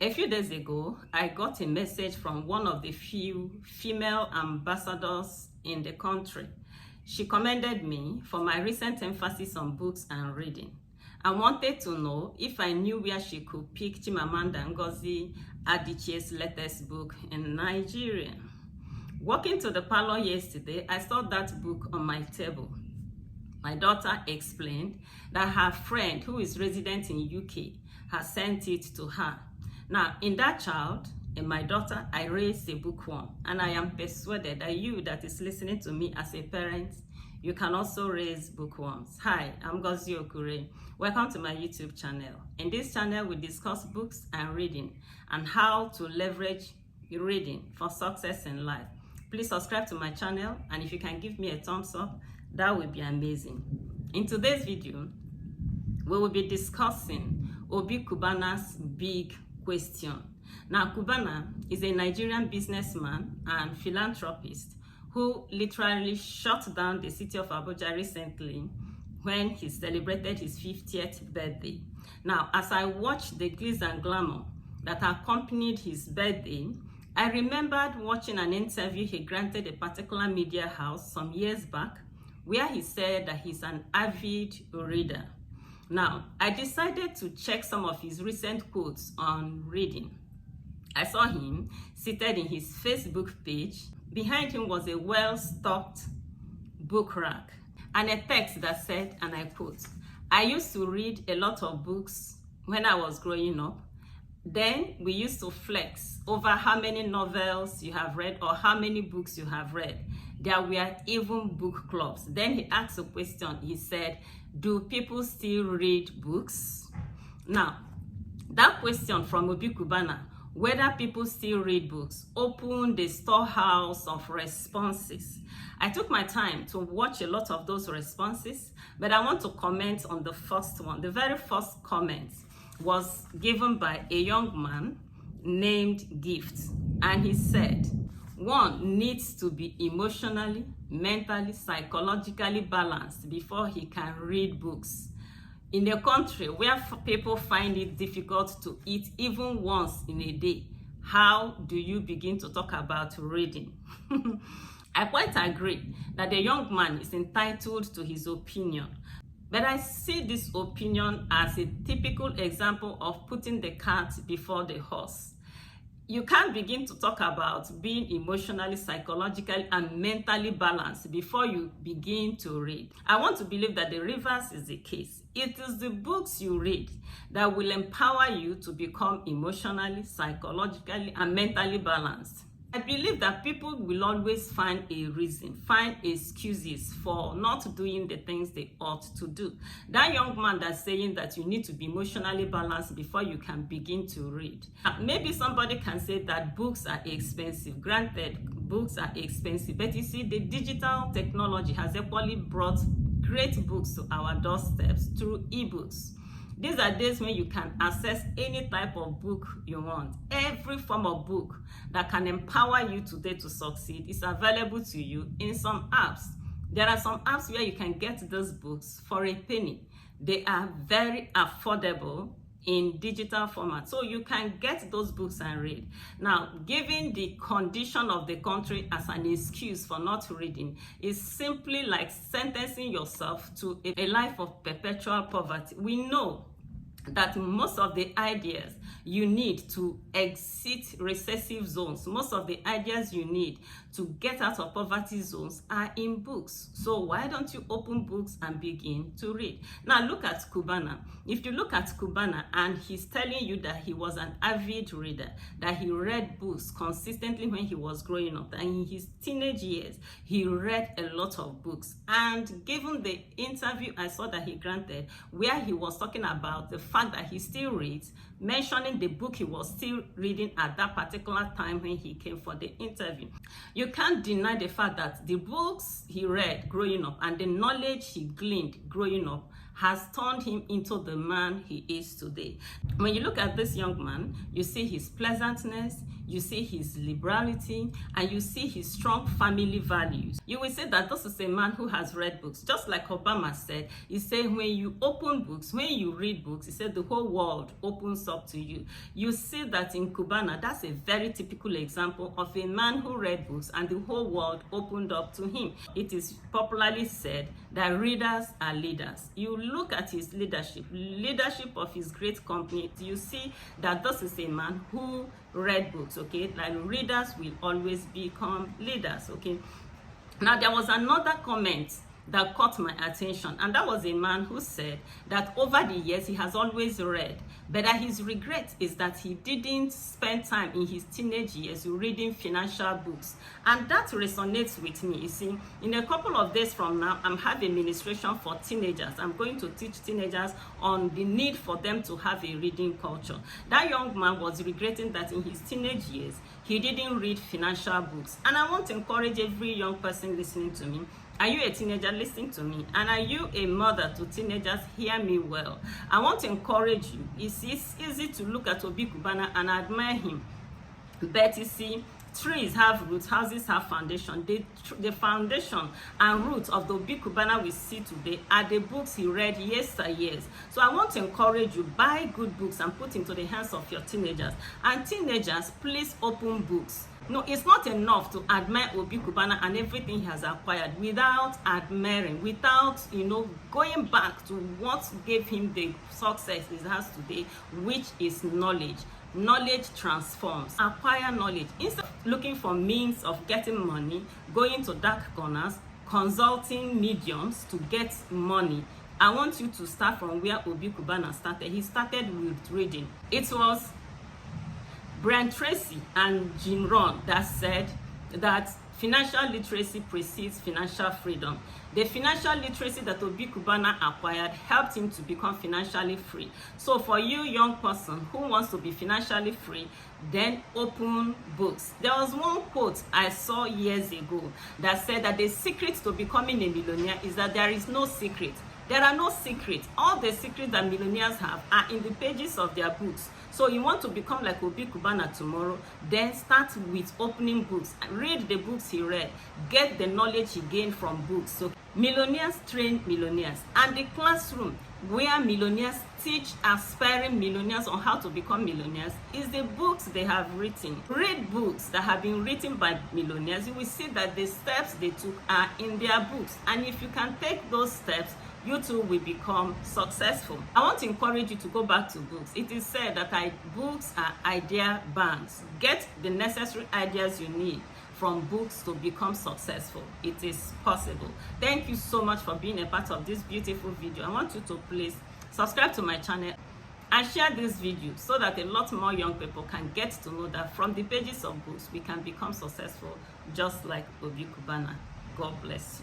A few days ago, I got a message from one of the few female ambassadors in the country. She commended me for my recent emphasis on books and reading and wanted to know if I knew where she could pick Chimamanda Ngozi Adichie's latest book in Nigeria. Walking to the parlor yesterday, I saw that book on my table. My daughter explained that her friend, who is resident in UK, has sent it to her. Now, in that child, in my daughter, I raised a bookworm, and I am persuaded that you that is listening to me as a parent, you can also raise bookworms. Hi, I'm Ngozi Okure. Welcome to my YouTube channel. In this channel, we discuss books and reading and how to leverage reading for success in life. Please subscribe to my channel, and if you can give me a thumbs up, that would be amazing. In today's video, we will be discussing Obi Kubana's big question. Now, Kubana is a Nigerian businessman and philanthropist who literally shut down the city of Abuja recently when he celebrated his 50th birthday. Now, as I watched the glitz and glamour that accompanied his birthday, I remembered watching an interview he granted a particular media house some years back where he said that he's an avid reader. Now, I decided to check some of his recent quotes on reading. I saw him seated in his Facebook page. Behind him was a well-stocked book rack and a text that said, and I quote, "I used to read a lot of books when I was growing up. Then we used to flex over how many novels you have read or how many books you have read. There were even book clubs." Then he asked a question. He said, "Do people still read books?" Now, that question from Obi Kubana, whether people still read books, opened a storehouse of responses. I took my time to watch a lot of those responses, but I want to comment on the first one. The very first comment was given by a young man named Gift, and he said, "One needs to be emotionally, mentally, psychologically balanced before he can read books. In a country where people find it difficult to eat even once in a day, how do you begin to talk about reading?" I quite agree that the young man is entitled to his opinion, but I see this opinion as a typical example of putting the cart before the horse. You can't begin to talk about being emotionally, psychologically, and mentally balanced before you begin to read. I want to believe that the reverse is the case. It is the books you read that will empower you to become emotionally, psychologically, and mentally balanced. I believe that people will always find a reason, find excuses for not doing the things they ought to do. That young man that's saying that you need to be emotionally balanced before you can begin to read. Maybe somebody can say that books are expensive. Granted, books are expensive, but you see, the digital technology has equally brought great books to our doorsteps through ebooks. These are days when you can access any type of book you want. Every form of book that can empower you today to succeed is available to you in some apps. There are some apps where you can get those books for a penny. They are very affordable in digital format, so you can get those books and read. Now, giving the condition of the country as an excuse for not reading is simply like sentencing yourself to a life of perpetual poverty. We know that most of the ideas you need to exit recessive zones, most of the ideas you need to get out of poverty zones are in books. So why don't you open books and begin to read? Now look at Kubana. If you look at Kubana and he's telling you that he was an avid reader, that he read books consistently when he was growing up, and in his teenage years he read a lot of books. And given the interview I saw that he granted, where he was talking about the fact that he still reads, mentioning the book he was still reading at that particular time when he came for the interview, you can't deny the fact that the books he read growing up and the knowledge he gleaned growing up has turned him into the man he is today. When you look at this young man, you see his pleasantness, you see his liberality, and you see his strong family values. You will say that this is a man who has read books. Just like Obama said, he said when you open books, when you read books, he said the whole world opens up to you. You see that in Kubana, that's a very typical example of a man who read books and the whole world opened up to him. It is popularly said that readers are leaders. You look at his leadership of his great company, you see that this is a man who read books, okay? Like readers will always become leaders, okay? Now, there was another comment that caught my attention, and that was a man who said that over the years he has always read, but that his regret is that he didn't spend time in his teenage years reading financial books. And that resonates with me. You see, in a couple of days from now, I'm having ministration for teenagers. I'm going to teach teenagers on the need for them to have a reading culture. That young man was regretting that in his teenage years he didn't read financial books. And I want to encourage every young person listening to me. Are you a teenager? Listen to me. And are you a mother to teenagers? Hear me well. I want to encourage you. It's easy to look at Obi Kubana and admire him. But you see, trees have roots, houses have foundation. The foundation and roots of the Obi Kubana we see today are the books he read years. So I want to encourage you, buy good books and put into the hands of your teenagers. And teenagers, please open books. No, it's not enough to admire Obi Kubana and everything he has acquired without admiring, without, going back to what gave him the success he has today, which is knowledge. Knowledge transforms. Acquire knowledge. Instead of looking for means of getting money, going to dark corners, consulting mediums to get money, I want you to start from where Obi Kubana started. He started with reading. It was Brian Tracy and Jim Rohn that said that financial literacy precedes financial freedom. The financial literacy that Obi Kubana acquired helped him to become financially free. So for you young person who wants to be financially free, then open books. There was one quote I saw years ago that said that the secret to becoming a millionaire is that there is no secret. There are no secrets. All the secrets that millionaires have are in the pages of their books. So you want to become like Obi Kubana tomorrow, then start with opening books. Read the books he read. Get the knowledge he gained from books. So millionaires train millionaires. And the classroom where millionaires teach aspiring millionaires on how to become millionaires is the books they have written. Read books that have been written by millionaires. You will see that the steps they took are in their books. And if you can take those steps, you too will become successful. I want to encourage you to go back to books. It is said that books are idea banks. Get the necessary ideas you need from books to become successful. It is possible. Thank you so much for being a part of this beautiful video. I want you to please subscribe to my channel and share this video so that a lot more young people can get to know that from the pages of books we can become successful just like Obi Kubana. God bless you.